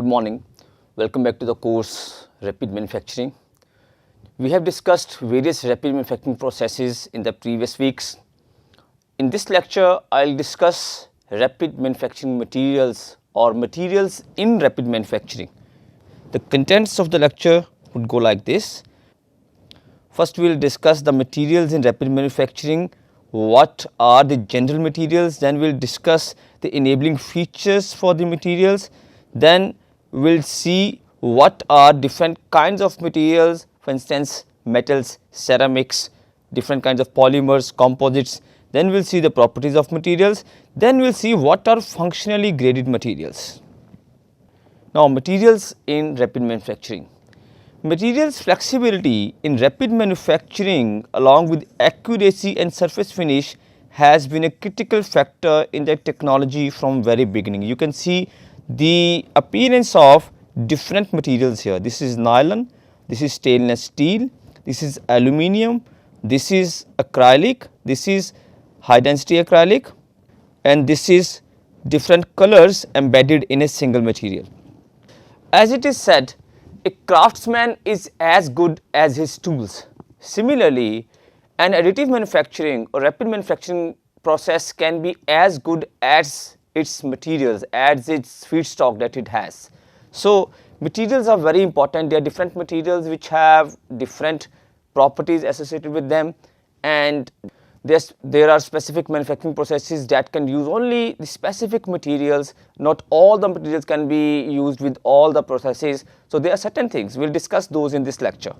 Good morning. Welcome back to the course Rapid Manufacturing. We have discussed various rapid manufacturing processes in the previous weeks. In this lecture, I'll discuss rapid manufacturing materials or materials in rapid manufacturing. The contents of the lecture would go like this. First, we will discuss the materials in rapid manufacturing. What are the general materials? Then we will discuss the enabling features for the materials. Then we will see what are different kinds of materials, for instance metals, ceramics, different kinds of polymers, composites. Then we will see the properties of materials. Then we will see what are functionally graded materials. Now, materials in rapid manufacturing. Materials flexibility in rapid manufacturing along with accuracy and surface finish has been a critical factor in the technology from very beginning. You can see the appearance of different materials here. This is nylon, this is stainless steel, this is aluminum, this is acrylic, this is high density acrylic, and this is different colors embedded in a single material. As it is said, a craftsman is as good as his tools. Similarly, an additive manufacturing or rapid manufacturing process can be as good as its materials, as its feedstock that it has. So, materials are very important. There are different materials which have different properties associated with them, and there are specific manufacturing processes that can use only the specific materials. Not all the materials can be used with all the processes. So, there are certain things, we will discuss those in this lecture.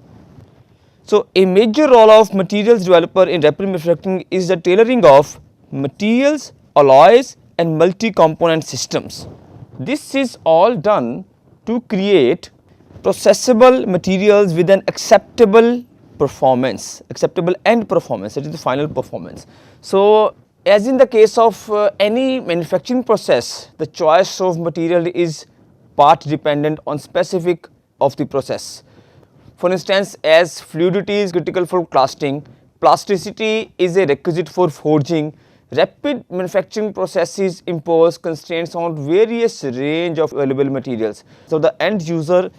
So, a major role of materials developer in rapid manufacturing is the tailoring of materials, alloys and multi-component systems. This is all done to create processable materials with an acceptable performance, acceptable end performance, that is the final performance. So, as in the case of any manufacturing process, the choice of material is part dependent on specific of the process. For instance, as fluidity is critical for casting, plasticity is a requisite for forging, rapid manufacturing processes impose constraints on various range of available materials. So, the end user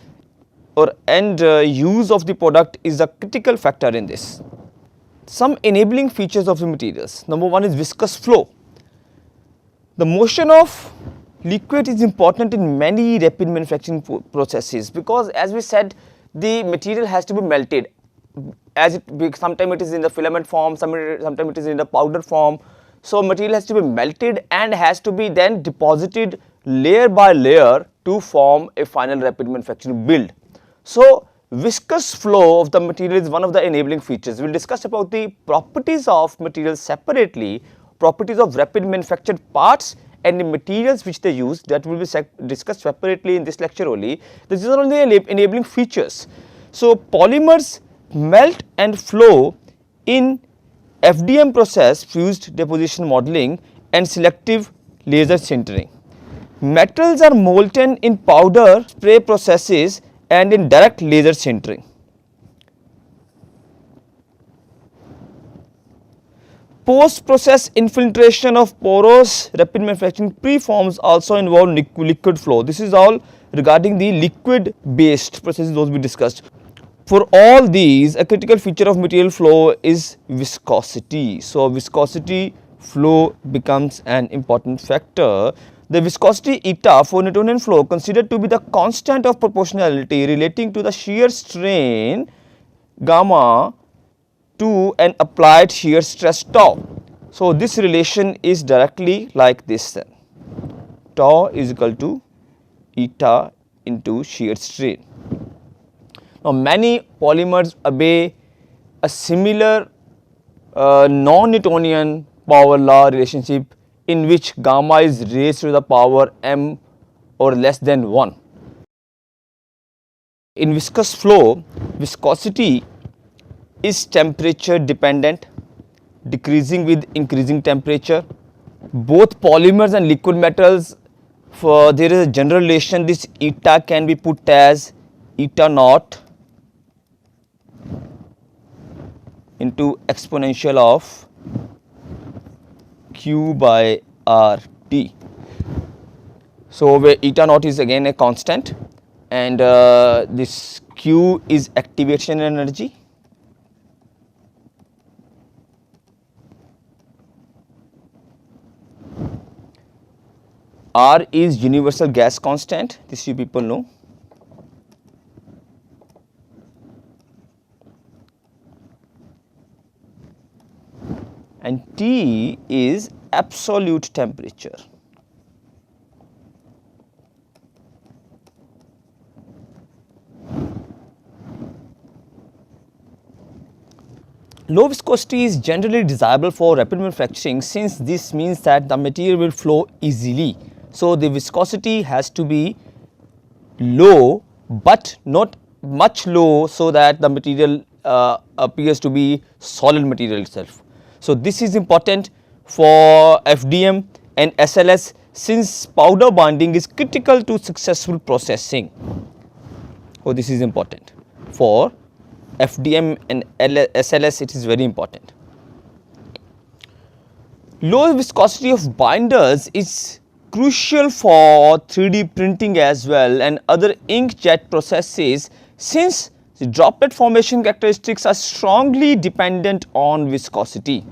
or end use of the product is a critical factor in this. Some enabling features of the materials. Number one is viscous flow. The motion of liquid is important in many rapid manufacturing processes, because as we said, the material has to be melted. Sometimes it is in the filament form, sometimes it is in the powder form. So, material has to be melted and has to be then deposited layer by layer to form a final rapid manufacturing build. So, viscous flow of the material is one of the enabling features. We will discuss about the properties of materials separately, properties of rapid manufactured parts and the materials which they use, that will be discussed separately in this lecture only. These are only enabling features. So, polymers melt and flow in FDM process, fused deposition modeling, and selective laser sintering. Metals are molten in powder spray processes and in direct laser sintering. Post-process infiltration of porous rapid manufacturing preforms also involve liquid flow. This is all regarding the liquid based processes, those we discussed. For all these, a critical feature of material flow is viscosity. So, viscosity flow becomes an important factor. The viscosity eta for Newtonian flow considered to be the constant of proportionality relating to the shear strain gamma to an applied shear stress tau. So, this relation is directly like this then. Tau is equal to eta into shear strain. Now, many polymers obey a similar non-Newtonian power law relationship in which gamma is raised to the power m or less than 1. In viscous flow, viscosity is temperature dependent, decreasing with increasing temperature. Both polymers and liquid metals, for there is a general relation, this eta can be put as eta naught into exponential of Q by RT. So where eta naught is again a constant, and this Q is activation energy, R is universal gas constant, this you people know, and T is absolute temperature. Low viscosity is generally desirable for rapid manufacturing, since this means that the material will flow easily. So the viscosity has to be low, but not much low, so that the material appears to be solid material itself. So this is important for FDM and SLS, since powder bonding is critical to successful processing. So this is important for FDM and SLS, it is very important. Low viscosity of binders is crucial for 3D printing as well and other inkjet processes, since the droplet formation characteristics are strongly dependent on viscosity.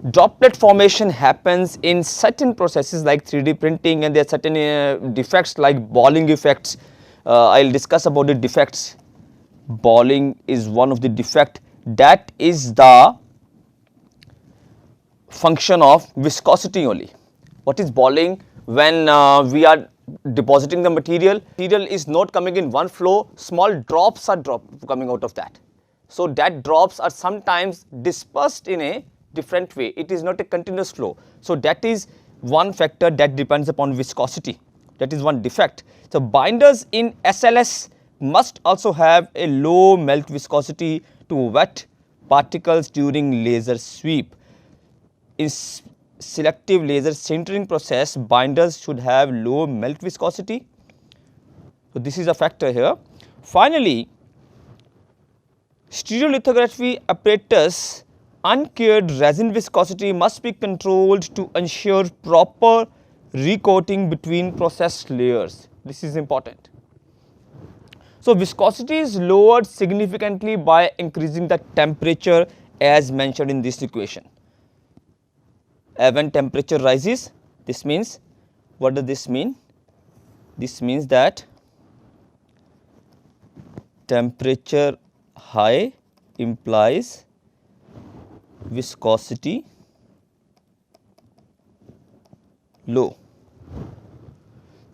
Droplet formation happens in certain processes like 3D printing, and there are certain defects like balling effects. I will discuss about the defects. Balling is one of the defect, that is the function of viscosity only. What is balling? When we are depositing the material is not coming in one flow, small drops are coming out of that. So that drops are sometimes dispersed in a different way, it is not a continuous flow. So that is one factor that depends upon viscosity, that is one defect. So binders in SLS must also have a low melt viscosity to wet particles during laser sweep. In selective laser sintering process, binders should have low melt viscosity. So this is a factor here. Finally, stereolithography apparatus uncured resin viscosity must be controlled to ensure proper recoating between processed layers. This is important. So viscosity is lowered significantly by increasing the temperature as mentioned in this equation. When temperature rises, this means, what does this mean? This means that temperature high implies viscosity low.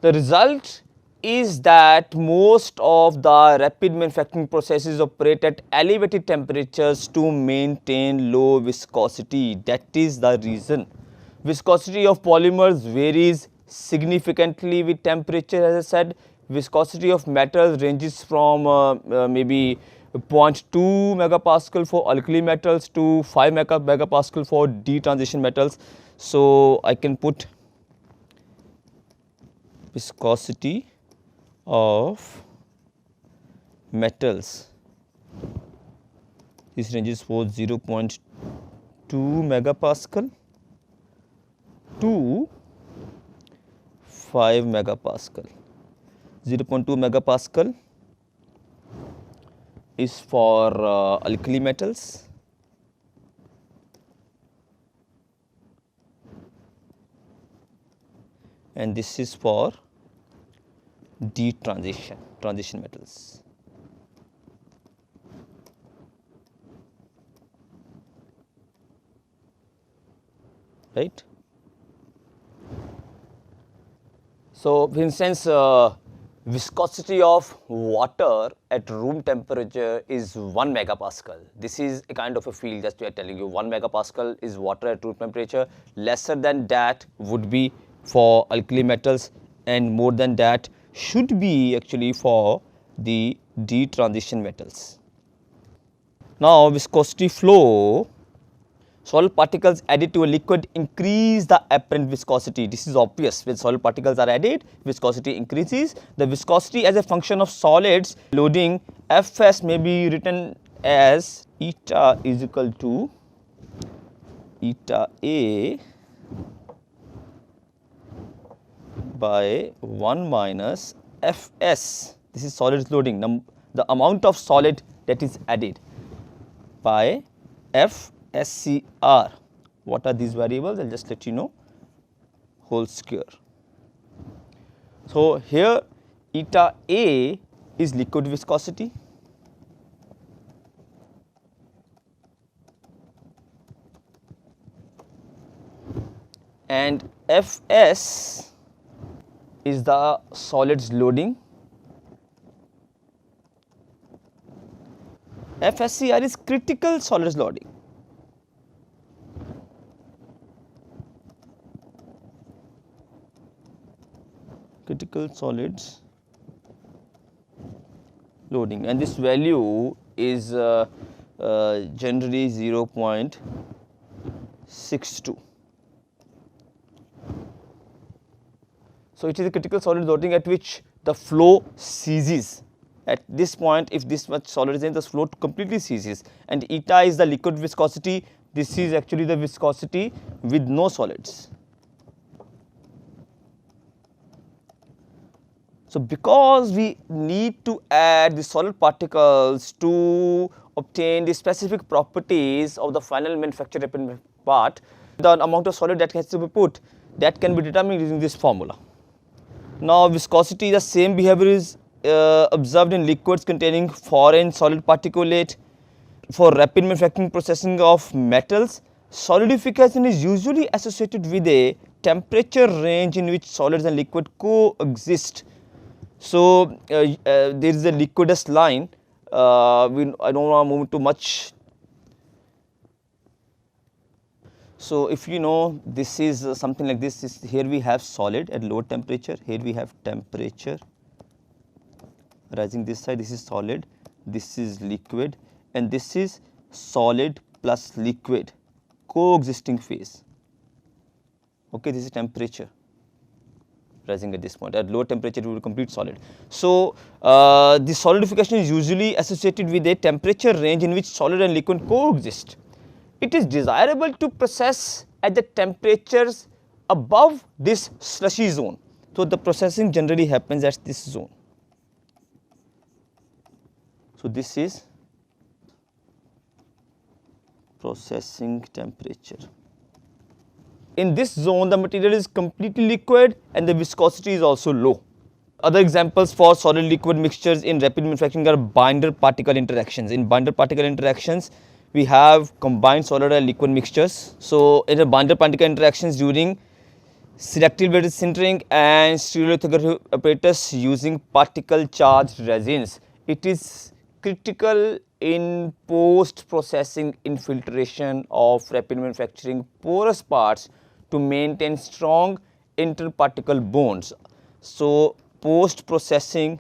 The result is that most of the rapid manufacturing processes operate at elevated temperatures to maintain low viscosity. That is the reason. Viscosity of polymers varies significantly with temperature, as I said. Viscosity of metals ranges from maybe 0.2 megapascal for alkali metals to 5 megapascal for D transition metals. So I can put viscosity of metals, this ranges for 0.2 megapascal to 5 megapascal. 0.2 megapascal is for alkali metals, and this is for D transition metals. Right. So, for instance, viscosity of water at room temperature is 1 megapascal. This is a kind of a field, just we are telling you 1 megapascal is water at room temperature. Lesser than that would be for alkali metals, and more than that should be actually for the D transition metals. Now viscosity flow, solid particles added to a liquid increase the apparent viscosity. This is obvious, when solid particles are added, viscosity increases. The viscosity as a function of solids loading Fs may be written as eta is equal to eta A by 1 minus Fs, this is solid loading, the amount of solid that is added, by FSCR. What are these variables? I will just let you know, whole square. So, here eta A is liquid viscosity, and Fs is the solids loading, FSCR is critical solids loading. Critical solids loading, and this value is generally 0.62. So, it is a critical solid loading at which the flow ceases. At this point, if this much solid is in, the flow completely ceases, and eta is the liquid viscosity. This is actually the viscosity with no solids. So, because we need to add the solid particles to obtain the specific properties of the final manufactured rapid part, the amount of solid that has to be put, that can be determined using this formula. Now, viscosity, the same behavior is observed in liquids containing foreign solid particulate. For rapid manufacturing processing of metals, solidification is usually associated with a temperature range in which solids and liquid coexist. So, there is a liquidus line, I do not want to move too much. So, if you know, this is something like this, here we have solid at low temperature, here we have temperature rising this side, this is solid, this is liquid, and this is solid plus liquid coexisting phase. Okay, this is temperature rising at this point. At low temperature, it will be complete solid. So, the solidification is usually associated with a temperature range in which solid and liquid coexist. It is desirable to process at the temperatures above this slushy zone. So, the processing generally happens at this zone. So, this is processing temperature. In this zone, the material is completely liquid and the viscosity is also low. Other examples for solid liquid mixtures in rapid manufacturing are binder particle interactions. In binder particle interactions, we have combined solid and liquid mixtures. So, in the binder particle interactions during selective bladed sintering and stereolithography apparatus using particle charged resins, it is critical in post processing infiltration of rapid manufacturing porous parts to maintain strong interparticle bonds. So, post processing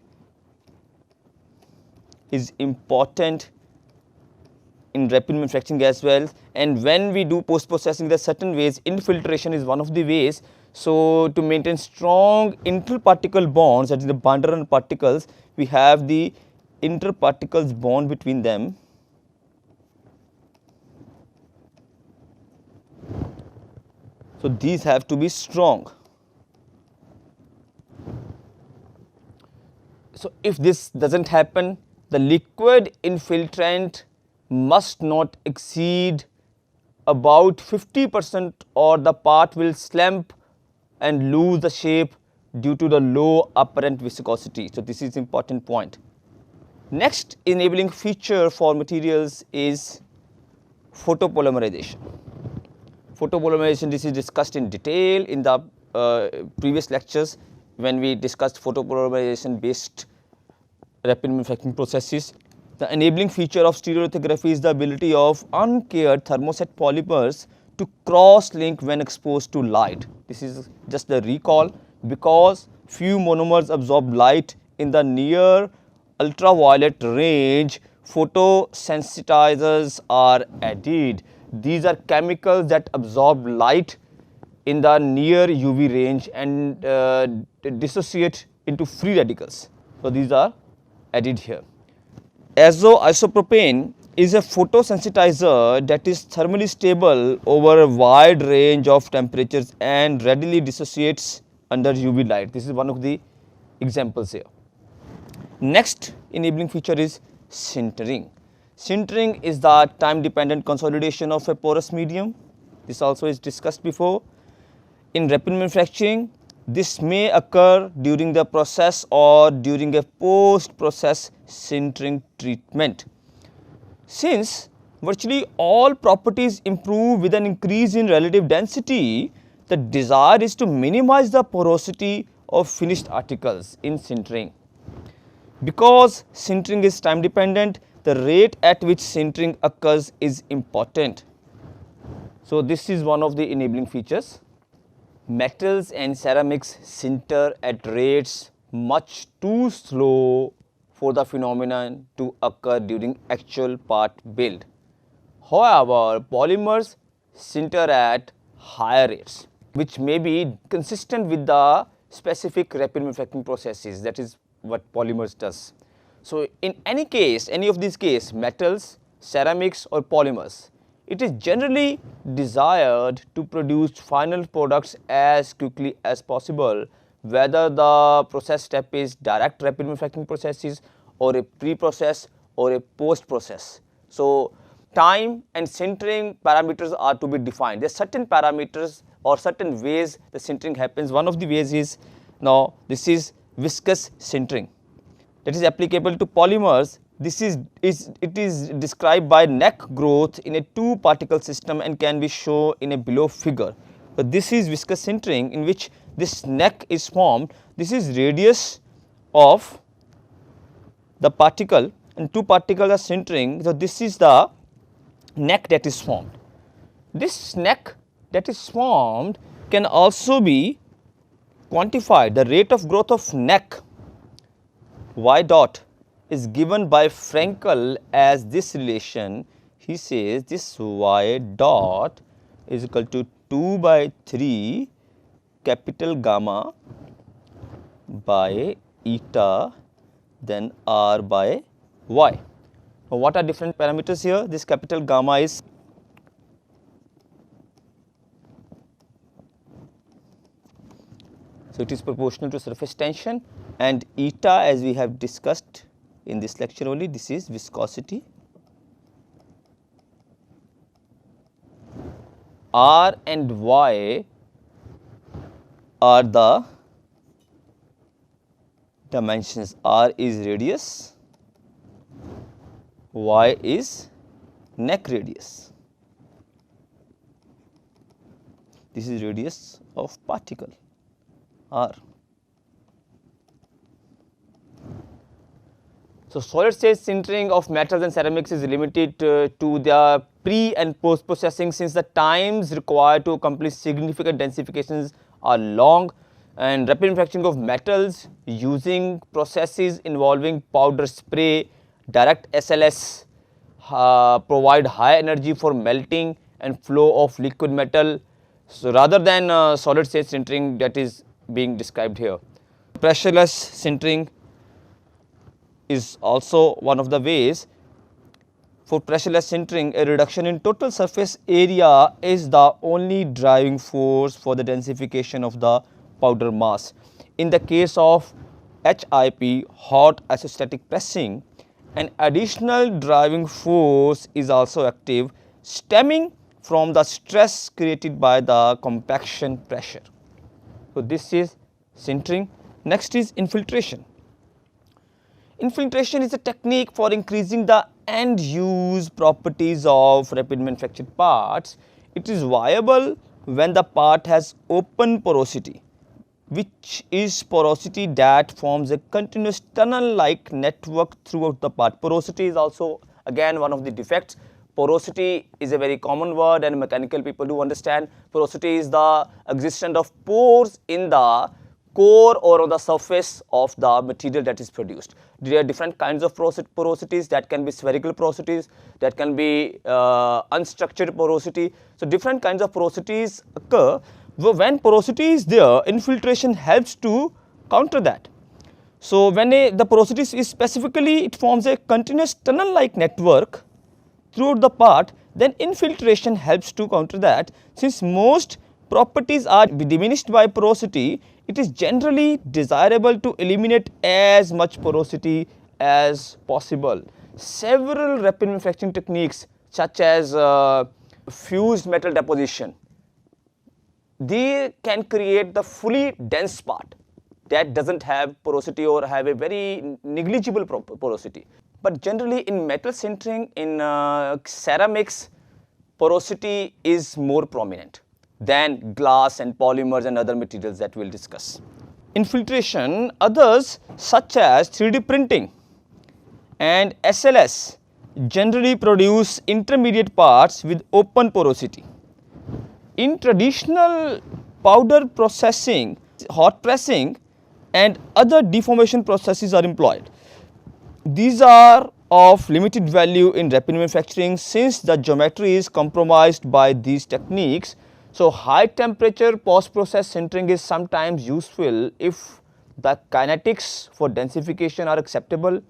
is important in rapid manufacturing as well, and when we do post processing, there are certain ways. Infiltration is one of the ways. So, to maintain strong interparticle bonds, that is the binder and particles, we have the interparticles bond between them. So, these have to be strong. So, if this does not happen, the liquid infiltrant must not exceed about 50% or the part will slump and lose the shape due to the low apparent viscosity. So, this is important point. Next enabling feature for materials is photopolymerization. Photopolymerization, this is discussed in detail in the previous lectures when we discussed photopolymerization based rapid manufacturing processes. The enabling feature of stereolithography is the ability of uncured thermoset polymers to cross link when exposed to light. This is just the recall, because few monomers absorb light in the near ultraviolet range, photosensitizers are added. These are chemicals that absorb light in the near UV range and dissociate into free radicals. So, these are added here. Azo-isopropane is a photosensitizer that is thermally stable over a wide range of temperatures and readily dissociates under UV light. This is one of the examples here. Next enabling feature is sintering. Sintering is the time dependent consolidation of a porous medium. This also is discussed before. In rapid manufacturing, this may occur during the process or during a post process sintering treatment. Since virtually all properties improve with an increase in relative density, the desire is to minimize the porosity of finished articles in sintering. Because sintering is time dependent, the rate at which sintering occurs is important. So, this is one of the enabling features. Metals and ceramics sinter at rates much too slow for the phenomenon to occur during actual part build. However, polymers sinter at higher rates, which may be consistent with the specific rapid manufacturing processes. That is what polymers does. So, in any case, any of these cases, metals, ceramics or polymers, it is generally desired to produce final products as quickly as possible, whether the process step is direct rapid manufacturing processes or a pre-process or a post-process. So, time and sintering parameters are to be defined. There are certain parameters or certain ways the sintering happens. One of the ways is, now this is viscous sintering, that is applicable to polymers. This is described by neck growth in a 2-particle system and can be shown in a below figure. But this is viscous sintering, in which this neck is formed. This is radius of the particle and 2 particles are sintering. So, this is the neck that is formed. This neck that is formed can also be quantified. The rate of growth of neck y dot is given by Frankel as this relation. He says this y dot is equal to 2 by 3 capital gamma by eta then r by y. Now, what are different parameters here? This capital gamma is so it is proportional to surface tension, and eta, as we have discussed in this lecture only, this is viscosity. R and y are the dimensions. R is radius, y is neck radius. This is radius of particle r. So, solid state sintering of metals and ceramics is limited to their pre and post processing, since the times required to accomplish significant densifications are long, and rapid manufacturing of metals using processes involving powder spray, direct SLS provide high energy for melting and flow of liquid metal. So, rather than solid state sintering that is being described here. Pressureless sintering is also one of the ways. For pressureless sintering, a reduction in total surface area is the only driving force for the densification of the powder mass. In the case of HIP, hot isostatic pressing, an additional driving force is also active, stemming from the stress created by the compaction pressure. So, this is sintering. Next is infiltration. Infiltration is a technique for increasing the end use properties of rapid manufactured parts. It is viable when the part has open porosity, which is porosity that forms a continuous tunnel like network throughout the part. Porosity is also again one of the defects. Porosity is a very common word and mechanical people do understand. Porosity is the existence of pores in the core or on the surface of the material that is produced. There are different kinds of porosities, that can be spherical porosities, that can be unstructured porosity. So, different kinds of porosities occur. When porosity is there, infiltration helps to counter that. So, when the porosity is specifically, it forms a continuous tunnel like network throughout the part, then infiltration helps to counter that. Since most properties are diminished by porosity, it is generally desirable to eliminate as much porosity as possible. Several rapid manufacturing techniques such as fused metal deposition, they can create the fully dense part that doesn't have porosity or have a very negligible porosity. But generally in metal sintering, in ceramics, porosity is more prominent than glass and polymers and other materials that we'll discuss. Infiltration, others such as 3D printing and SLS generally produce intermediate parts with open porosity. In traditional powder processing, hot pressing and other deformation processes are employed. These are of limited value in rapid manufacturing since the geometry is compromised by these techniques. So, high temperature post-process sintering is sometimes useful if the kinetics for densification are acceptable,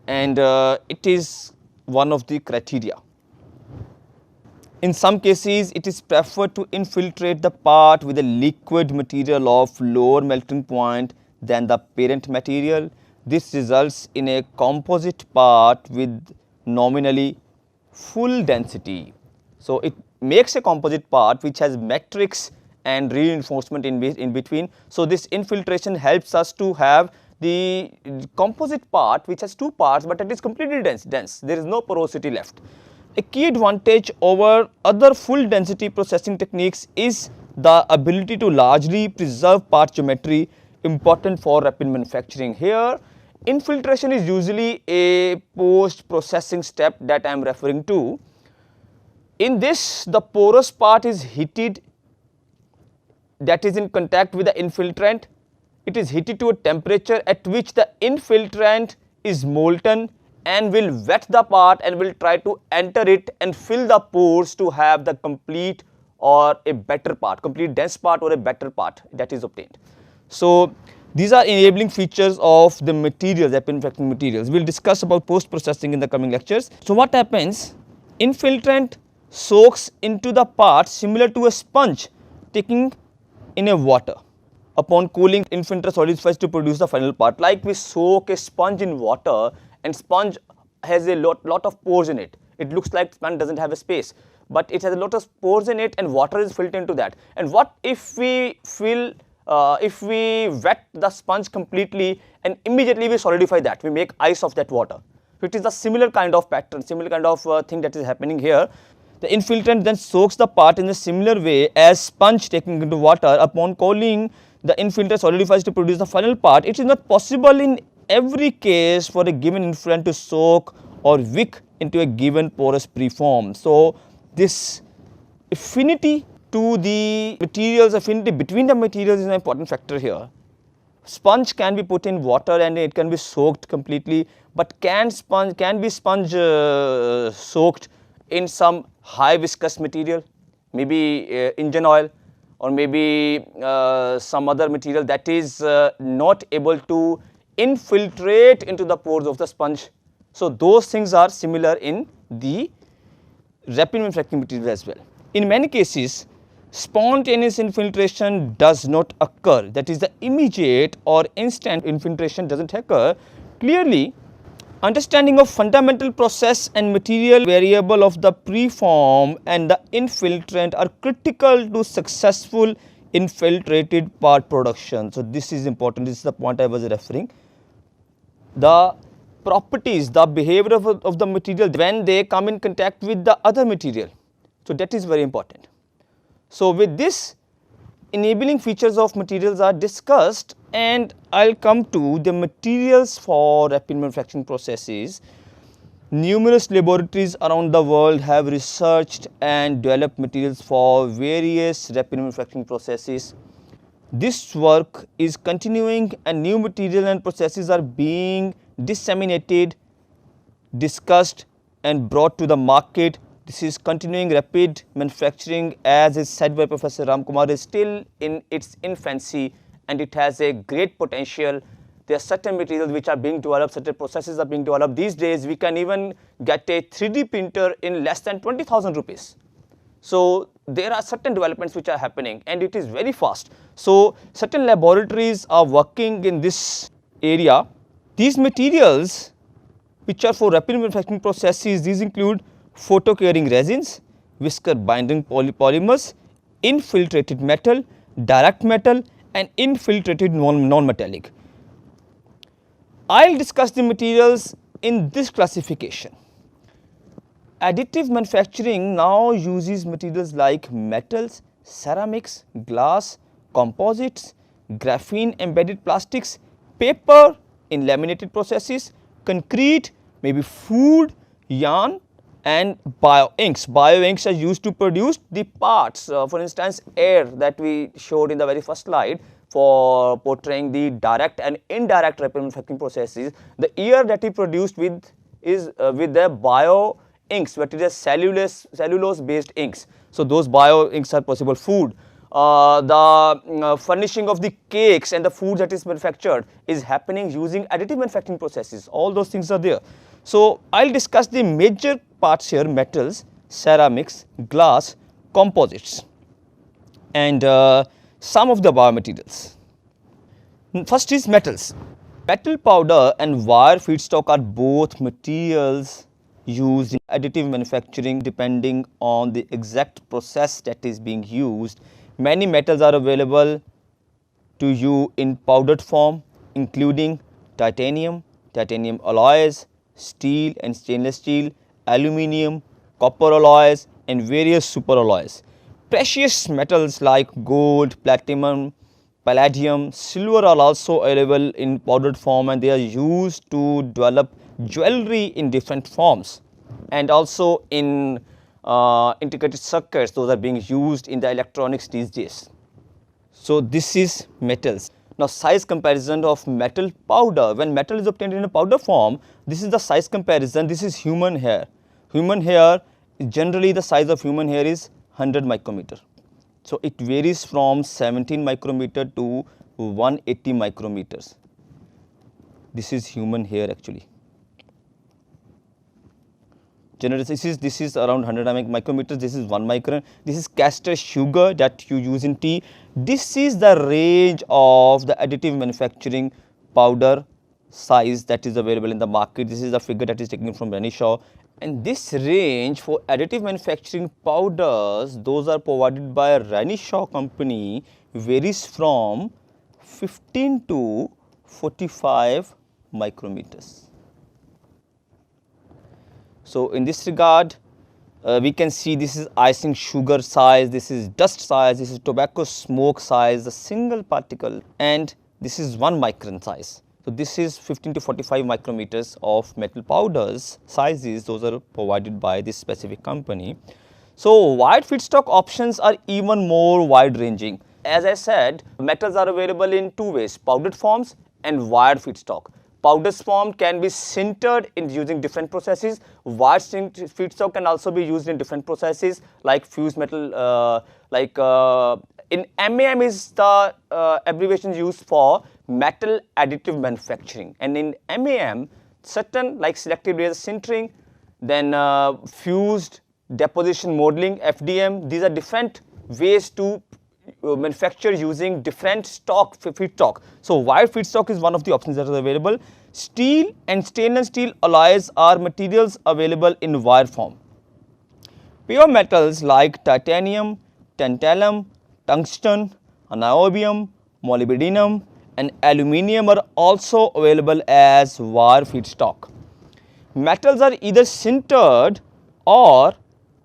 and it is one of the criteria. In some cases, it is preferred to infiltrate the part with a liquid material of lower melting point than the parent material. This results in a composite part with nominally full density. So, it makes a composite part which has matrix and reinforcement in between. So, this infiltration helps us to have the composite part which has two parts, but it is completely dense. There is no porosity left. A key advantage over other full density processing techniques is the ability to largely preserve part geometry, important for rapid manufacturing. Here, infiltration is usually a post processing step that I am referring to. In this, the porous part is heated, that is in contact with the infiltrant. It is heated to a temperature at which the infiltrant is molten and will wet the part and will try to enter it and fill the pores to have the complete or a better part, complete dense part or a better part that is obtained. So, these are enabling features of the materials, rapid manufacturing materials. We will discuss about post processing in the coming lectures. So, what happens? Infiltrant soaks into the part similar to a sponge taking in a water. Upon cooling, infiltrant solidifies to produce the final part. Like we soak a sponge in water, and sponge has a lot of pores in it. It looks like sponge doesn't have a space, but it has a lot of pores in it and water is filled into that. And what if we wet the sponge completely and immediately we solidify that, we make ice of that water. So, it is a similar kind of pattern, similar kind of thing that is happening here. The infiltrant then soaks the part in a similar way as sponge taking into water. Upon cooling, the infiltrant solidifies to produce the final part. It is not possible in every case for a given infiltrant to soak or wick into a given porous preform. So, this affinity to the materials, affinity between the materials is an important factor here. Sponge can be put in water and it can be soaked completely, but can be sponge soaked in some high viscous material, maybe engine oil or maybe some other material that is not able to infiltrate into the pores of the sponge. So, those things are similar in the rapid manufacturing material as well. In many cases, spontaneous infiltration does not occur, that is the immediate or instant infiltration does not occur. Clearly, understanding of fundamental process and material variable of the preform and the infiltrant are critical to successful infiltrated part production. So, this is important, this is the point I was referring. The properties, the behavior of the material when they come in contact with the other material. So, that is very important. So, with this, enabling features of materials are discussed, and I will come to the materials for rapid manufacturing processes. Numerous laboratories around the world have researched and developed materials for various rapid manufacturing processes. This work is continuing and new material and processes are being disseminated, discussed and brought to the market. This is continuing. Rapid manufacturing, as is said by Professor Ramkumar, is still in its infancy and it has a great potential. There are certain materials which are being developed, certain processes are being developed. These days we can even get a 3D printer in less than 20,000 rupees. So there are certain developments which are happening and it is very fast. So certain laboratories are working in this area. These materials which are for rapid manufacturing processes, these include photo curing resins, whisker binding polymers, infiltrated metal, direct metal and infiltrated non-metallic. I will discuss the materials in this classification. Additive manufacturing now uses materials like metals, ceramics, glass, composites, graphene embedded plastics, paper in laminated processes, concrete, maybe food, yarn and bioinks. Bioinks are used to produce the parts, for instance air that we showed in the very first slide for portraying the direct and indirect rapid manufacturing processes. The air that we produced with is with the bio inks, but it is cellulose based inks. So those bio inks are possible. Food, the furnishing of the cakes and the food that is manufactured is happening using additive manufacturing processes. All those things are there. So I'll discuss the major parts here: metals, ceramics, glass, composites and some of the biomaterials. First is metals. Metal powder and wire feedstock are both materials used in additive manufacturing depending on the exact process that is being used. Many metals are available to you in powdered form, including titanium, titanium alloys, steel and stainless steel, aluminium, copper alloys and various super alloys. Precious metals like gold, platinum, palladium, silver are also available in powdered form and they are used to develop jewelry in different forms and also in integrated circuits. Those are being used in the electronics these days. So this is metals. Now size comparison of metal powder. When metal is obtained in a powder form, this is the size comparison. This is human hair. Human hair, generally the size of human hair is 100 micrometer. So it varies from 17 micrometer to 180 micrometers. This is human hair actually. Generally this is around 100 micrometers. This is 1 micron. This is castor sugar that you use in tea. This is the range of the additive manufacturing powder size that is available in the market. This is the figure that is taken from Renishaw. And this range for additive manufacturing powders, those are provided by Renishaw company, varies from 15 to 45 micrometers. So in this regard, we can see this is icing sugar size, this is dust size, this is tobacco smoke size, the single particle, and this is 1 micron size. So this is 15 to 45 micrometers of metal powders sizes. Those are provided by this specific company. So wide feedstock options are even more wide ranging. As I said, metals are available in two ways: powdered forms and wired feedstock. Powdered form can be sintered in using different processes. Wired feedstock can also be used in different processes like fused metal, in MAM is the abbreviation used for metal additive manufacturing, and in MAM certain like selective laser sintering, then fused deposition modeling, FDM, these are different ways to manufacture using different feedstock. So wire feedstock is one of the options that is available. Steel and stainless steel alloys are materials available in wire form. Pure metals like titanium, tantalum, tungsten, niobium, molybdenum and aluminium are also available as wire feedstock. Metals are either sintered or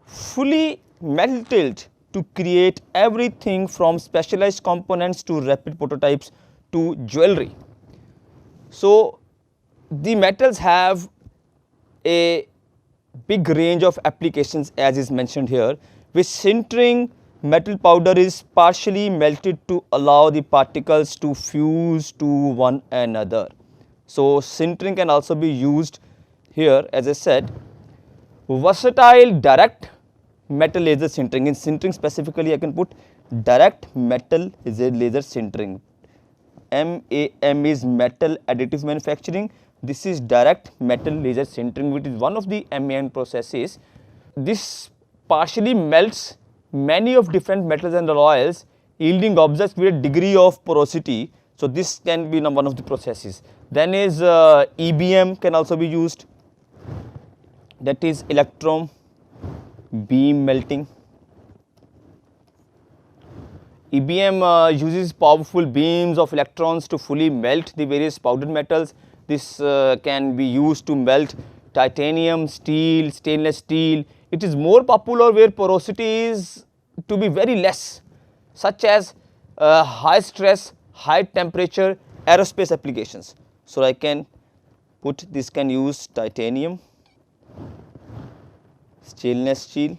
fully melted to create everything from specialized components to rapid prototypes to jewelry. So the metals have a big range of applications as is mentioned here. With sintering, metal powder is partially melted to allow the particles to fuse to one another. So sintering can also be used here, as I said. Versatile direct metal laser sintering. In sintering specifically, I can put direct metal laser sintering. MAM is metal additive manufacturing. This is direct metal laser sintering, which is one of the MAM processes. This partially melts many of different metals and alloys yielding objects with a degree of porosity. So, this can be one of the processes. Then is EBM can also be used, that is electron beam melting. EBM uses powerful beams of electrons to fully melt the various powdered metals. This can be used to melt titanium, steel, stainless steel. It is more popular where porosity is to be very less, such as high stress, high temperature aerospace applications. So, I can put this, can use titanium, stainless steel,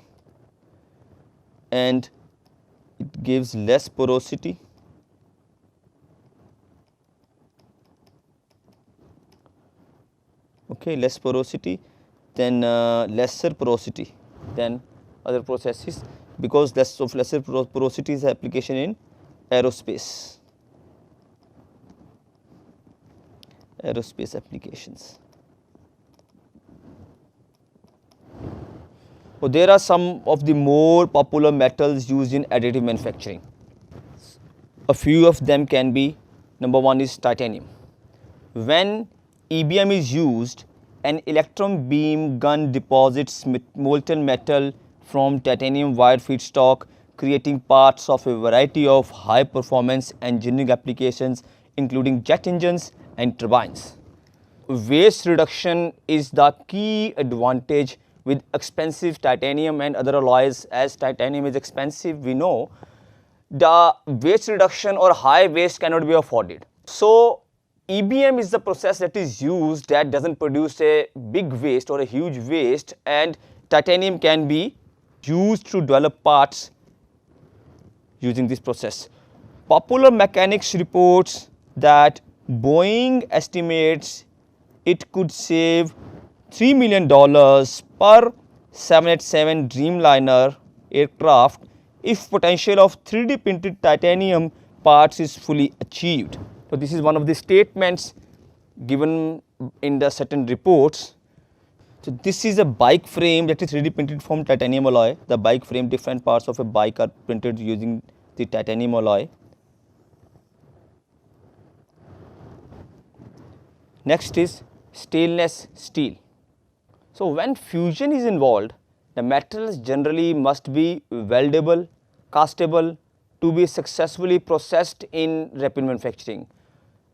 and it gives less porosity. Okay, less porosity, then lesser porosity than other processes, because lesser porosity is application in aerospace applications. So, there are some of the more popular metals used in additive manufacturing. A few of them can be, number one is titanium. When EBM is used, an electron beam gun deposits molten metal from titanium wire feedstock, creating parts of a variety of high performance engineering applications including jet engines and turbines. Waste reduction is the key advantage with expensive titanium and other alloys. As titanium is expensive, we know the waste reduction or high waste cannot be afforded. So, EBM is the process that is used that does not produce a big waste or a huge waste, and titanium can be used to develop parts using this process. Popular Mechanics reports that Boeing estimates it could save $3 million per 787 Dreamliner aircraft if potential of 3D printed titanium parts is fully achieved. So, this is one of the statements given in the certain reports. So, this is a bike frame that is 3D printed from titanium alloy. The bike frame, different parts of a bike are printed using the titanium alloy. Next is stainless steel. So, when fusion is involved, the metals generally must be weldable, castable to be successfully processed in rapid manufacturing.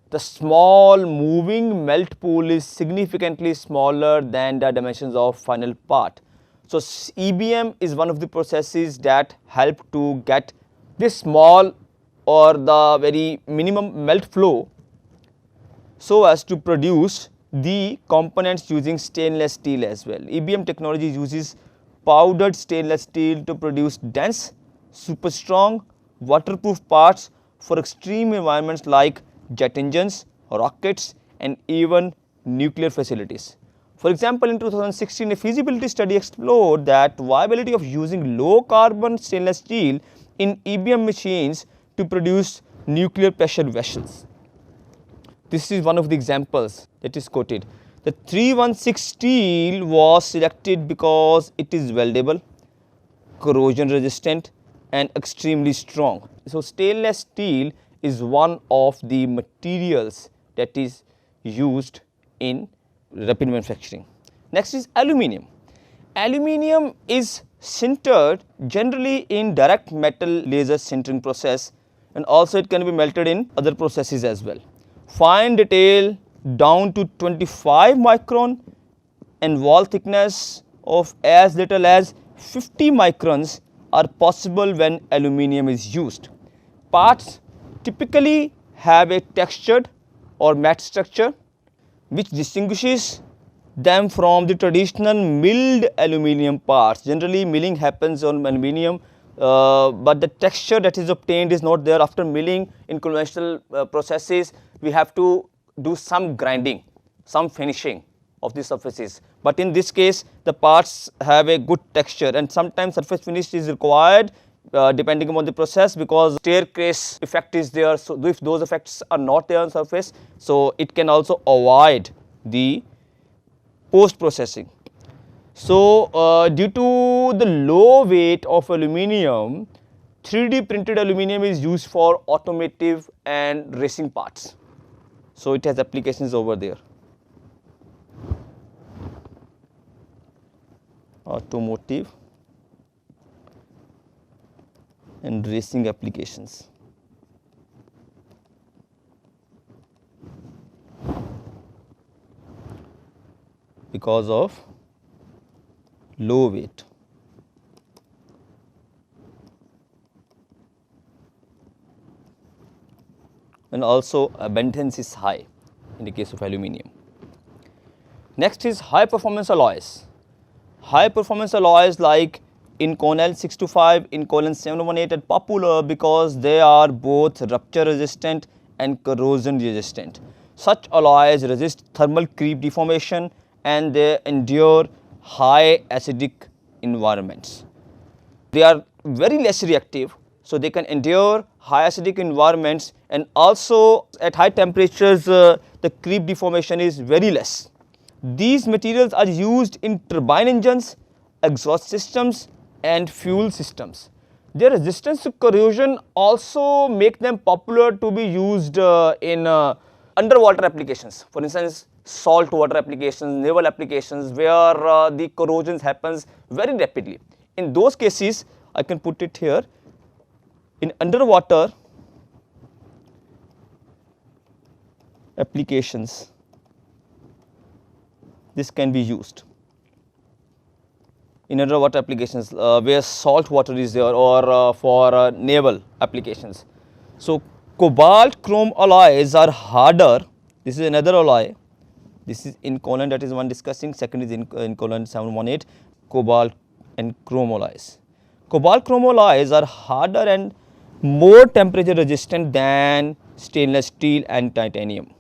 The small moving melt pool is significantly smaller than the dimensions of final part. So, EBM is one of the processes that help to get this small or the very minimum melt flow so as to produce the components using stainless steel as well. EBM technology uses powdered stainless steel to produce dense, super strong, waterproof parts for extreme environments like jet engines, rockets, and even nuclear facilities. For example, in 2016, a feasibility study explored that viability of using low carbon stainless steel in EBM machines to produce nuclear pressure vessels. This is one of the examples that is quoted. The 316 steel was selected because it is weldable, corrosion resistant, and extremely strong. So, stainless steel is one of the materials that is used in rapid manufacturing. Next is aluminium. Aluminium is sintered generally in direct metal laser sintering process, and also it can be melted in other processes as well. Fine detail down to 25 micron and wall thickness of as little as 50 microns are possible when aluminium is used. Parts typically have a textured or matte structure which distinguishes them from the traditional milled aluminium parts. Generally, milling happens on aluminium, but the texture that is obtained is not there after milling. In conventional processes, we have to do some grinding, some finishing of the surfaces, but in this case the parts have a good texture, and sometimes surface finish is required depending upon the process, because staircase effect is there. So, if those effects are not there on surface, so it can also avoid the post processing. So, due to the low weight of aluminium, 3D printed aluminium is used for automotive and racing parts. So, it has applications over there. Automotive and racing applications. Because of low weight. And also abundance is high in the case of aluminium. Next is high performance alloys. High performance alloys like Inconel 625, Inconel 718 are popular because they are both rupture resistant and corrosion resistant. Such alloys resist thermal creep deformation and they endure high acidic environments. They are very less reactive, so they can endure high acidic environments, and also at high temperatures the creep deformation is very less. These materials are used in turbine engines, exhaust systems and fuel systems. Their resistance to corrosion also make them popular to be used in underwater applications. For instance, salt water applications, naval applications where the corrosion happens very rapidly. In those cases, I can put it here, in underwater applications, this can be used. In underwater applications where salt water is there, or for naval applications. So, cobalt chrome alloys are harder. This is another alloy. This is Inconel, that is one discussing. Second is Inconel 718, cobalt and chrome alloys. Cobalt chrome alloys are harder and more temperature resistant than stainless steel and titanium.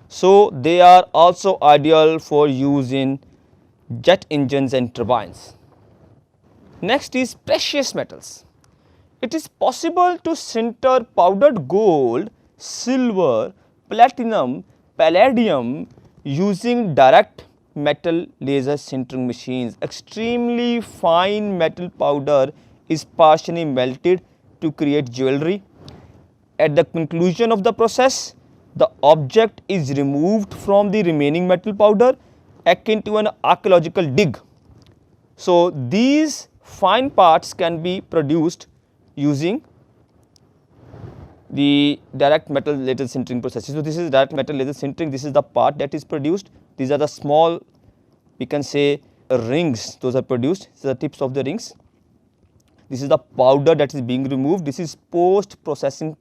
So, they are also ideal for use in jet engines and turbines. Next is precious metals. It is possible to sinter powdered gold, silver, platinum, palladium using direct metal laser sintering machines. Extremely fine metal powder is partially melted to create jewelry. At the conclusion of the process, the object is removed from the remaining metal powder, akin to an archaeological dig. So, these fine parts can be produced using the direct metal laser sintering processes. So, this is direct metal laser sintering. This is the part that is produced. These are the small, we can say, rings, those are produced. These are the tips of the rings. This is the powder that is being removed. This is post processing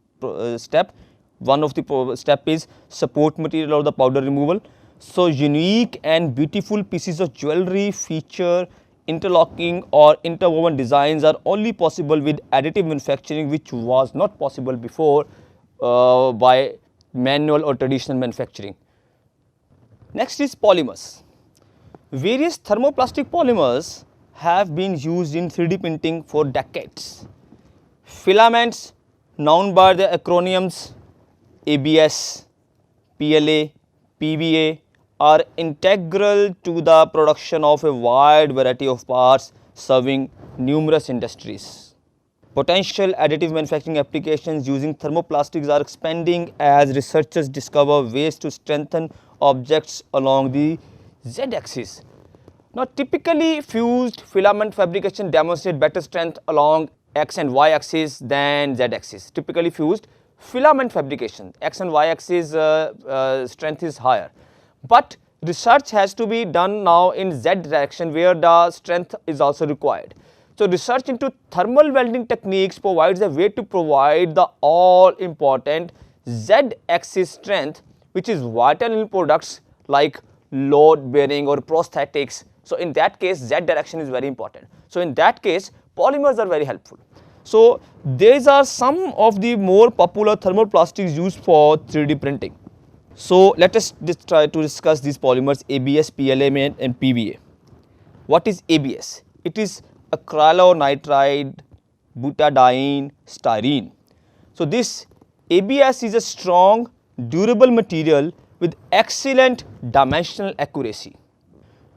step. One of the step is support material or the powder removal. So, unique and beautiful pieces of jewelry feature interlocking or interwoven designs are only possible with additive manufacturing, which was not possible before by manual or traditional manufacturing. Next is polymers. Various thermoplastic polymers have been used in 3D printing for decades. Filaments, known by the acronyms ABS, PLA, PVA, are integral to the production of a wide variety of parts serving numerous industries. Potential additive manufacturing applications using thermoplastics are expanding as researchers discover ways to strengthen objects along the z-axis. Now, typically fused filament fabrication demonstrate better strength along x and y axis than z axis. Typically fused filament fabrication, x and y axis strength is higher, but research has to be done now in z direction where the strength is also required. So, research into thermal welding techniques provides a way to provide the all important z axis strength, which is vital in products like load bearing or prosthetics. So, in that case z direction is very important. So, in that case polymers are very helpful. So, these are some of the more popular thermoplastics used for 3D printing. So, let us try to discuss these polymers ABS, PLA and PVA. What is ABS? It is acrylonitrile butadiene styrene. So, this ABS is a strong durable material with excellent dimensional accuracy.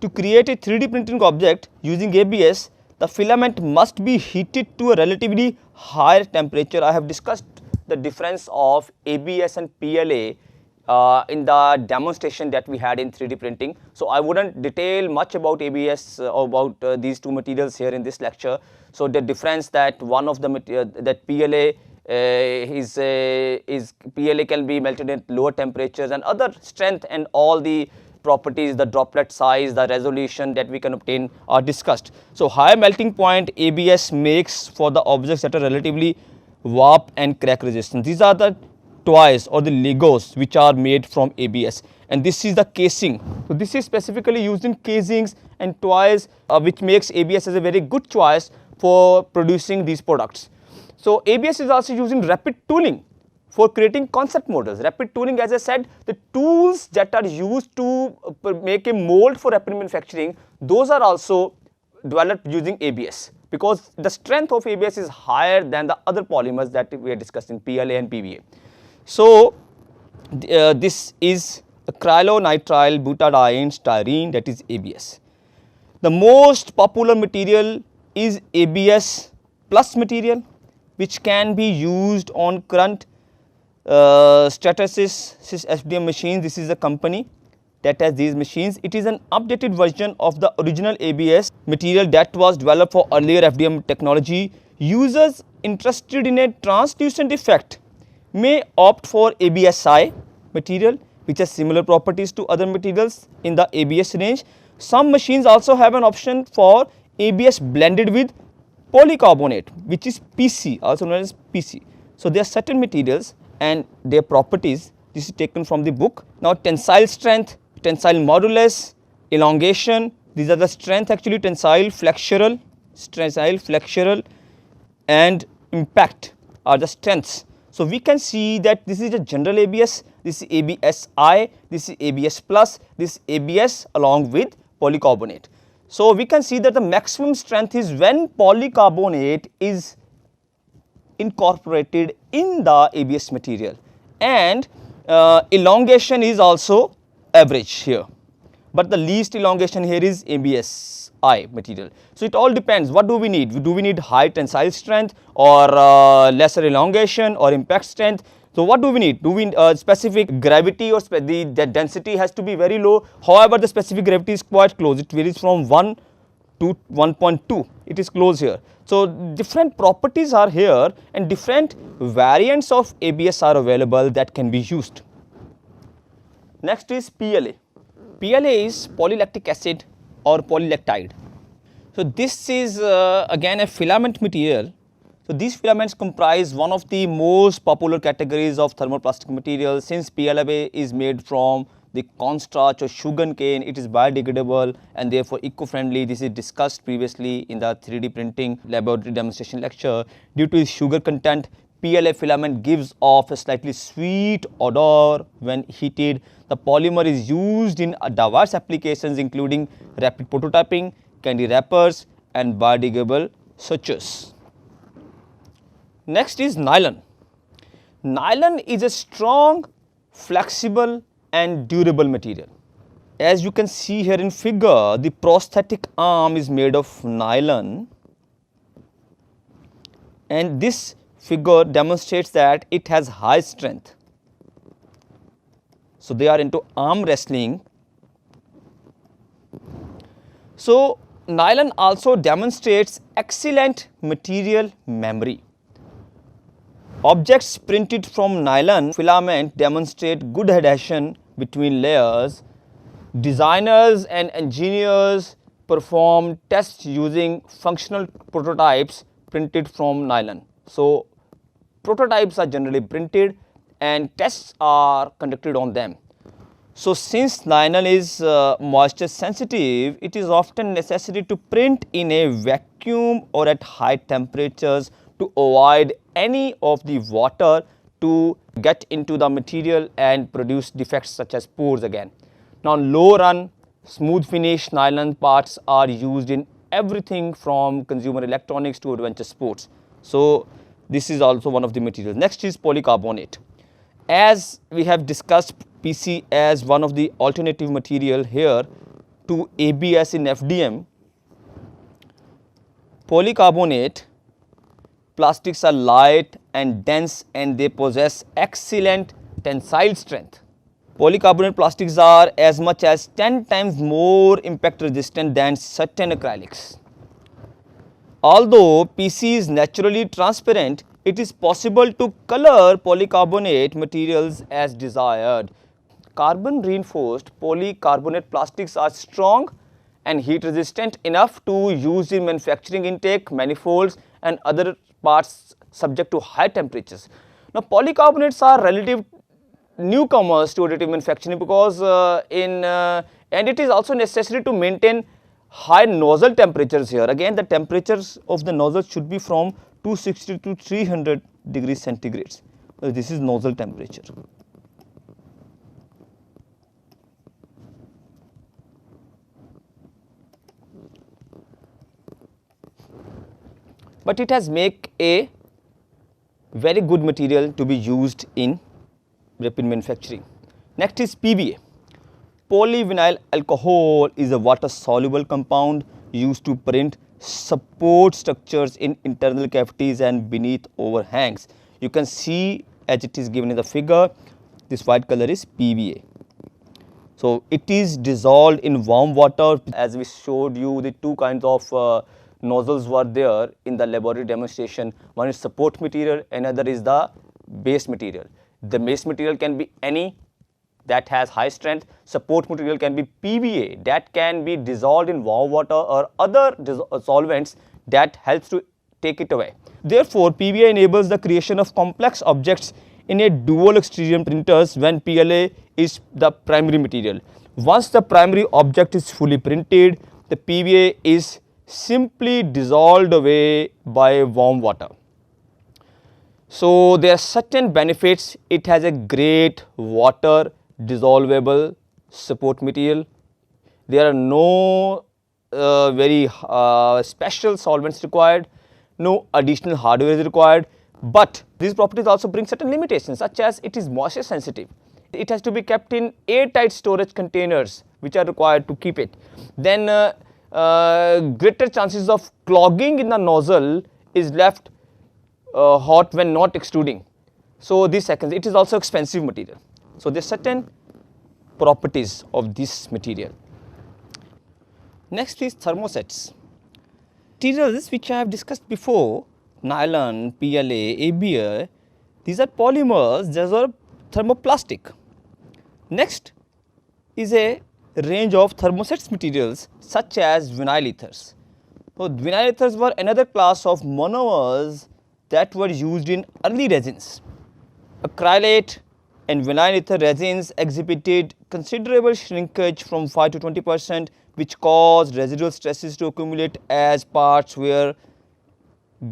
To create a 3D printing object using ABS, the filament must be heated to a relatively higher temperature. I have discussed the difference of ABS and PLA in the demonstration that we had in 3D printing. So I wouldn't detail much about ABS or about these two materials here in this lecture. So the difference that one of the that PLA PLA can be melted at lower temperatures, and other strength and all the properties, the droplet size, the resolution that we can obtain are discussed. So higher melting point ABS makes for the objects that are relatively warp and crack resistant. These are the toys or the Legos which are made from ABS, and this is the casing. So this is specifically used in casings and toys, which makes ABS as a very good choice for producing these products. So ABS is also used in rapid tooling for creating concept models. Rapid tooling, as I said, the tools that are used to make a mold for rapid manufacturing, those are also developed using ABS, because the strength of ABS is higher than the other polymers that we are discussing, PLA and PVA. So this is acrylonitrile butadiene styrene, that is ABS. The most popular material is ABS plus material, which can be used on current Stratasys FDM machines. This is a company that has these machines. It is an updated version of the original ABS material that was developed for earlier FDM technology. Users interested in a translucent effect may opt for ABSi material, which has similar properties to other materials in the ABS range. Some machines also have an option for ABS blended with polycarbonate, which is PC, also known as PC. So there are certain materials and their properties. This is taken from the book. Now tensile strength, tensile modulus, elongation, these are the strength actually, tensile, flexural, and impact are the strengths. So we can see that this is a general ABS, this is ABSi, this is ABS plus, this is ABS along with polycarbonate. So we can see that the maximum strength is when polycarbonate is incorporated in the ABS material, and elongation is also average here, but the least elongation here is ABSi material. So it all depends, what do we need? Do we need high tensile strength or lesser elongation or impact strength? So what do we need? Do we specific gravity, or the density has to be very low? However, the specific gravity is quite close, it varies from 1 to 1.2, it is close here. So different properties are here and different variants of ABS are available that can be used. Next is PLA. PLA is polylactic acid or polylactide. So this is again a filament material. So these filaments comprise one of the most popular categories of thermoplastic materials. Since PLA is made from the cornstarch or sugar cane, it is biodegradable and therefore eco-friendly. This is discussed previously in the 3D printing laboratory demonstration lecture. Due to its sugar content, PLA filament gives off a slightly sweet odor when heated. The polymer is used in diverse applications including rapid prototyping, candy wrappers and biodegradable sutures. Next is nylon. Nylon is a strong, flexible and durable material. As you can see here in figure, the prosthetic arm is made of nylon, and this figure demonstrates that it has high strength. So they are into arm wrestling. So nylon also demonstrates excellent material memory. Objects printed from nylon filament demonstrate good adhesion between layers. Designers and engineers perform tests using functional prototypes printed from nylon. So prototypes are generally printed and tests are conducted on them. So since nylon is moisture sensitive, it is often necessary to print in a vacuum or at high temperatures to avoid any of the water to get into the material and produce defects such as pores again. Now low run, smooth finish nylon parts are used in everything from consumer electronics to adventure sports. So this is also one of the materials. Next is polycarbonate. As we have discussed PC as one of the alternative material here, to ABS in FDM, polycarbonate plastics are light and dense and they possess excellent tensile strength. Polycarbonate plastics are as much as 10 times more impact resistant than certain acrylics. Although PC is naturally transparent, it is possible to color polycarbonate materials as desired. Carbon reinforced polycarbonate plastics are strong and heat resistant enough to use in manufacturing intake, manifolds and other parts subject to high temperatures. Now polycarbonates are relative newcomers to additive manufacturing because and it is also necessary to maintain high nozzle temperatures here. Again, the temperatures of the nozzle should be from 260 to 300 degrees centigrade. This is nozzle temperature. But it has make a very good material to be used in rapid manufacturing. Next is PVA. Polyvinyl alcohol is a water soluble compound used to print support structures in internal cavities and beneath overhangs. You can see as it is given in the figure, this white color is PVA. So it is dissolved in warm water. As we showed you, the two kinds of nozzles were there in the laboratory demonstration. One is support material, another is the base material. The base material can be any that has high strength. Support material can be PVA that can be dissolved in warm water or other solvents that helps to take it away. Therefore, PVA enables the creation of complex objects in a dual extrusion printers when PLA is the primary material. Once the primary object is fully printed, the PVA is simply dissolved away by warm water. So there are certain benefits. It has a great water dissolvable support material. There are no very special solvents required, no additional hardware is required, but these properties also bring certain limitations, such as it is moisture sensitive. It has to be kept in airtight storage containers which are required to keep it. Then greater chances of clogging in the nozzle is left hot when not extruding. So this seconds, it is also expensive material. So there are certain properties of this material. Next is thermosets. Materials which I have discussed before, nylon, PLA, ABS, these are polymers, these are thermoplastic. Next is a range of thermosets materials such as vinyl ethers. So vinyl ethers were another class of monomers that were used in early resins. Acrylate and vinyl ether resins exhibited considerable shrinkage from 5 to 20%, which caused residual stresses to accumulate as parts were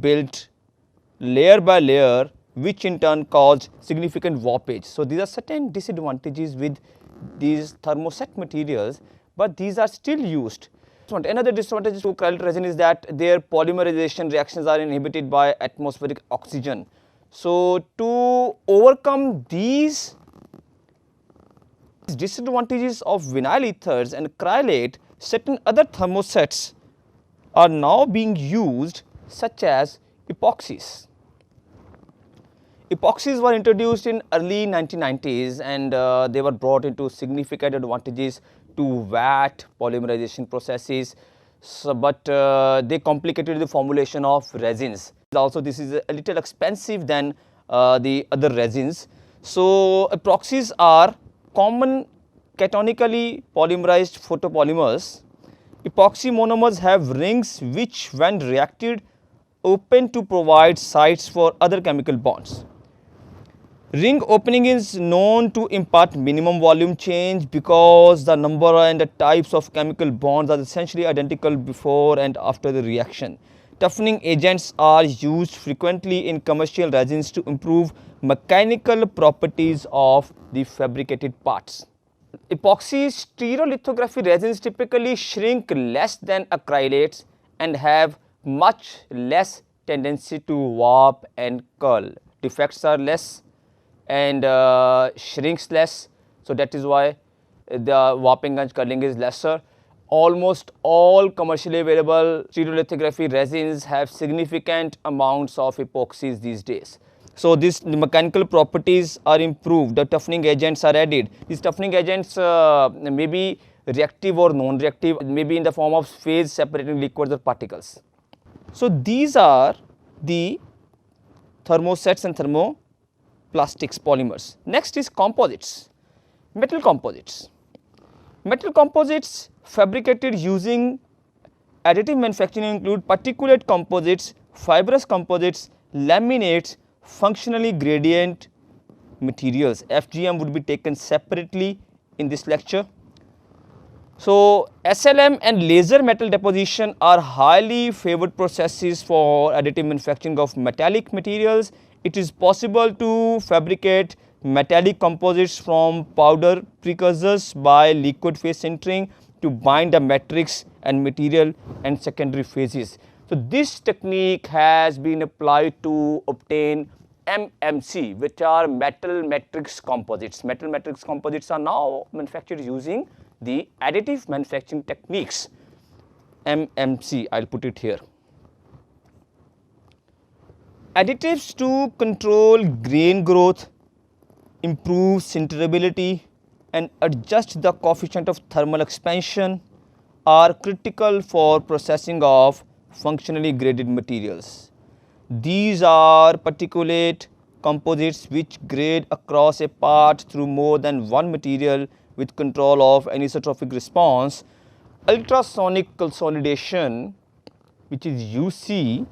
built layer by layer, which in turn caused significant warpage. So these are certain disadvantages with these thermoset materials, but these are still used. Another disadvantage to acrylate resin is that their polymerization reactions are inhibited by atmospheric oxygen. So to overcome these disadvantages of vinyl ethers and acrylate, certain other thermosets are now being used, such as epoxies. Epoxies were introduced in early 1990s and they were brought into significant advantages to VAT polymerization processes, so, but they complicated the formulation of resins. Also, this is a little expensive than the other resins. So epoxies are common catonically polymerized photopolymers. Epoxy monomers have rings which, when reacted, open to provide sites for other chemical bonds. Ring opening is known to impart minimum volume change because the number and the types of chemical bonds are essentially identical before and after the reaction. Toughening agents are used frequently in commercial resins to improve mechanical properties of the fabricated parts. Epoxy stereolithography resins typically shrink less than acrylates and have much less tendency to warp and curl. Defects are less and shrinks less, so that is why the warping and curling is lesser. almost all commercially available stereolithography resins have significant amounts of epoxies these days. So, these mechanical properties are improved, the toughening agents are added. These toughening agents may be reactive or non-reactive, maybe in the form of phase separating liquids or particles. So, these are the thermosets and thermoplastics polymers. Next is composites, metal composites. Metal composites fabricated using additive manufacturing include particulate composites, fibrous composites, laminates, functionally gradient materials. FGM would be taken separately in this lecture. So, SLM and laser metal deposition are highly favored processes for additive manufacturing of metallic materials. It is possible to fabricate metallic composites from powder precursors by liquid phase sintering to bind the matrix and material and secondary phases. So, this technique has been applied to obtain MMC, which are metal matrix composites. Metal matrix composites are now manufactured using the additive manufacturing techniques, MMC, I will put it here. Additives to control grain growth, improve sinterability and adjust the coefficient of thermal expansion are critical for processing of functionally graded materials. These are particulate composites which grade across a part through more than one material with control of anisotropic response. Ultrasonic consolidation, which is UC,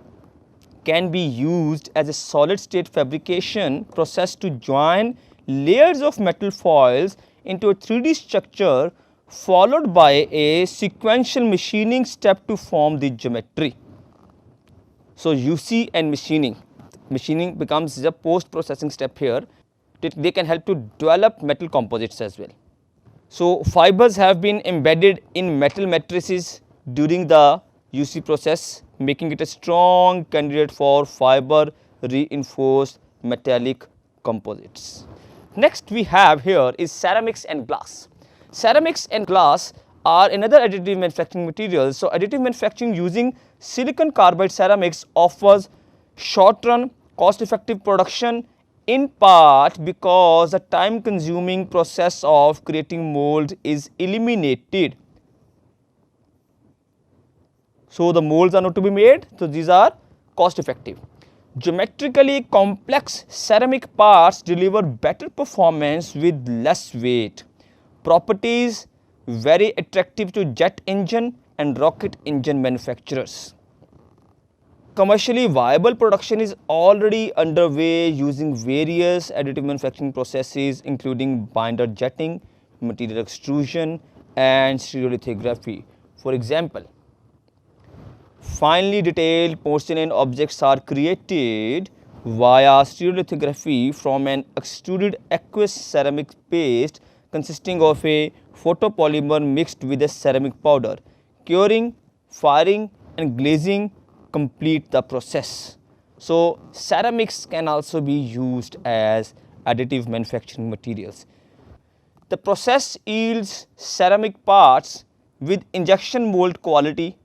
can be used as a solid state fabrication process to join layers of metal foils into a 3D structure followed by a sequential machining step to form the geometry. So, UC and machining becomes the post processing step here. They can help to develop metal composites as well. So, fibers have been embedded in metal matrices during the UC process, making it a strong candidate for fiber reinforced metallic composites. Next we have here is ceramics and glass. Ceramics and glass are another additive manufacturing materials. So, additive manufacturing using silicon carbide ceramics offers short run cost effective production, in part because the time consuming process of creating molds is eliminated. So, the molds are not to be made, so these are cost effective. Geometrically complex ceramic parts deliver better performance with less weight. Properties very attractive to jet engine and rocket engine manufacturers. Commercially viable production is already underway using various additive manufacturing processes including binder jetting, material extrusion and stereolithography. For example, finely detailed porcelain objects are created via stereolithography from an extruded aqueous ceramic paste consisting of a photopolymer mixed with a ceramic powder. Curing, firing and glazing complete the process. So, ceramics can also be used as additive manufacturing materials. The process yields ceramic parts with injection mold quality,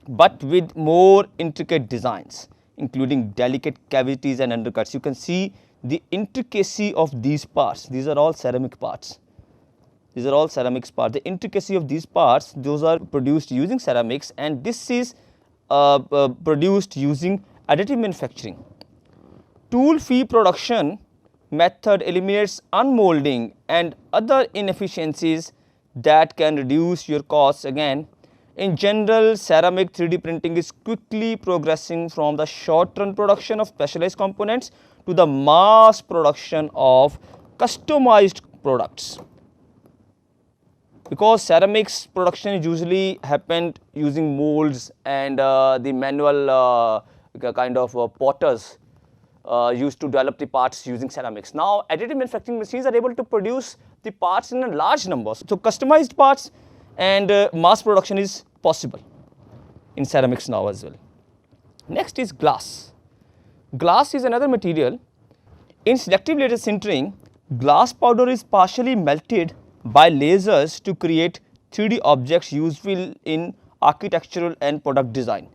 but with more intricate designs including delicate cavities and undercuts. You can see the intricacy of these parts. These are all ceramic parts. These are all ceramics parts. The intricacy of these parts, those are produced using ceramics, and this is produced using additive manufacturing. Tool fee production method eliminates unmolding and other inefficiencies that can reduce your costs again. In general, ceramic 3D printing is quickly progressing from the short run production of specialized components to the mass production of customized products. Because ceramics production is usually happened using molds and the manual kind of potters used to develop the parts using ceramics. Now, additive manufacturing machines are able to produce the parts in a large numbers. So, customized parts and mass production is possible in ceramics now as well. Next is glass. Glass is another material. In selective laser sintering, glass powder is partially melted by lasers to create 3D objects useful in architectural and product design.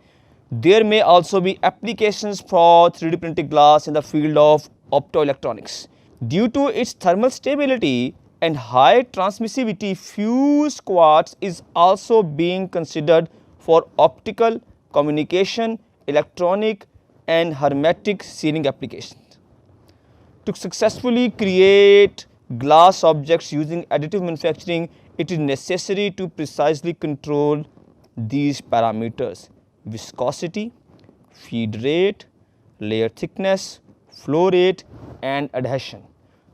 There may also be applications for 3D printed glass in the field of optoelectronics. Due to its thermal stability and high transmissivity, fused quartz is also being considered for optical, communication, electronic and hermetic sealing applications. To successfully create glass objects using additive manufacturing, it is necessary to precisely control these parameters: viscosity, feed rate, layer thickness, flow rate and adhesion.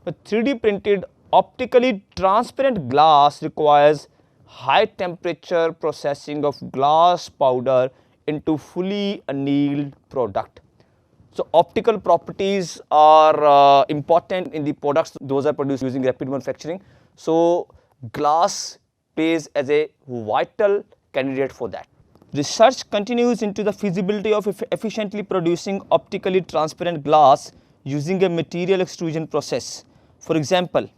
A 3D printed optically transparent glass requires high temperature processing of glass powder into fully annealed product. So optical properties are important in the products, those are produced using rapid manufacturing. So glass plays as a vital candidate for that. Research continues into the feasibility of efficiently producing optically transparent glass using a material extrusion process. For example,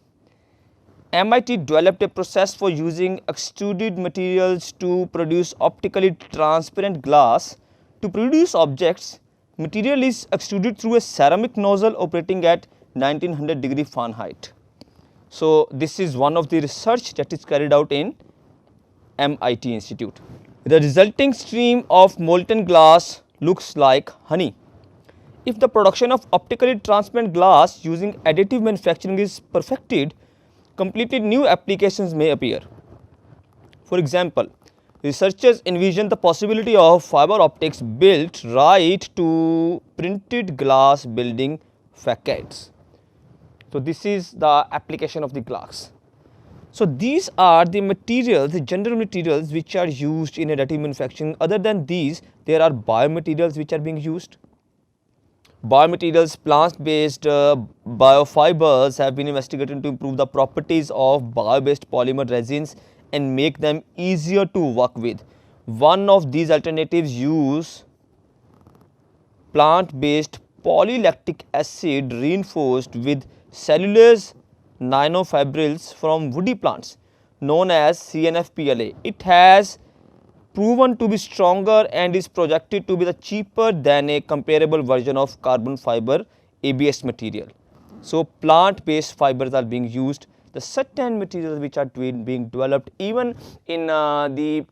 MIT developed a process for using extruded materials to produce optically transparent glass. To produce objects, material is extruded through a ceramic nozzle operating at 1900 degree Fahrenheit. So this is one of the research that is carried out in MIT Institute. The resulting stream of molten glass looks like honey. If the production of optically transparent glass using additive manufacturing is perfected, completely new applications may appear. For example, researchers envision the possibility of fiber optics built right to printed glass building facades. So this is the application of the glass. So these are the materials, the general materials which are used in additive manufacturing. Other than these, there are biomaterials which are being used. Biomaterials, plant-based biofibers have been investigated to improve the properties of bio-based polymer resins and make them easier to work with. One of these alternatives use plant-based polylactic acid reinforced with cellulose nanofibrils from woody plants known as CNFPLA. It has proven to be stronger and is projected to be the cheaper than a comparable version of carbon fiber ABS material. So plant-based fibers are being used. The certain materials which are being developed even in the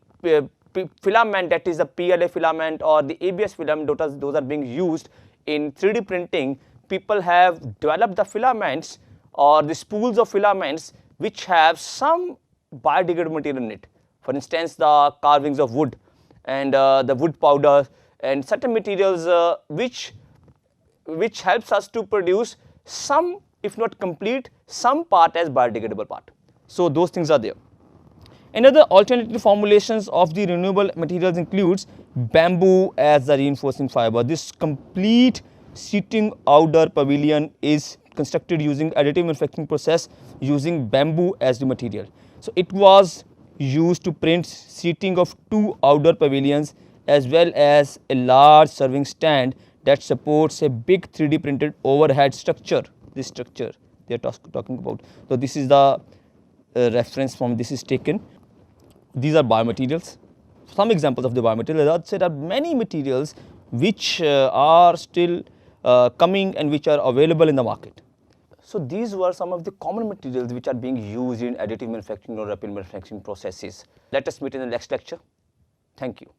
filament, that is the PLA filament or the ABS filament, those are being used in 3D printing. People have developed the filaments or the spools of filaments which have some biodegradable material in it. For instance, the carvings of wood and the wood powder and certain materials which helps us to produce some, if not complete, some part as biodegradable part. So those things are there. Another alternative formulations of the renewable materials includes bamboo as the reinforcing fiber. This complete seating outdoor pavilion is constructed using additive manufacturing process using bamboo as the material. So it was used to print seating of 2 outdoor pavilions as well as a large serving stand that supports a big 3D printed overhead structure. This structure they are talking about. So this is the reference from this is taken. These are biomaterials. Some examples of the biomaterials. There are many materials which are still coming and which are available in the market. So these were some of the common materials which are being used in additive manufacturing or rapid manufacturing processes. Let us meet in the next lecture. Thank you.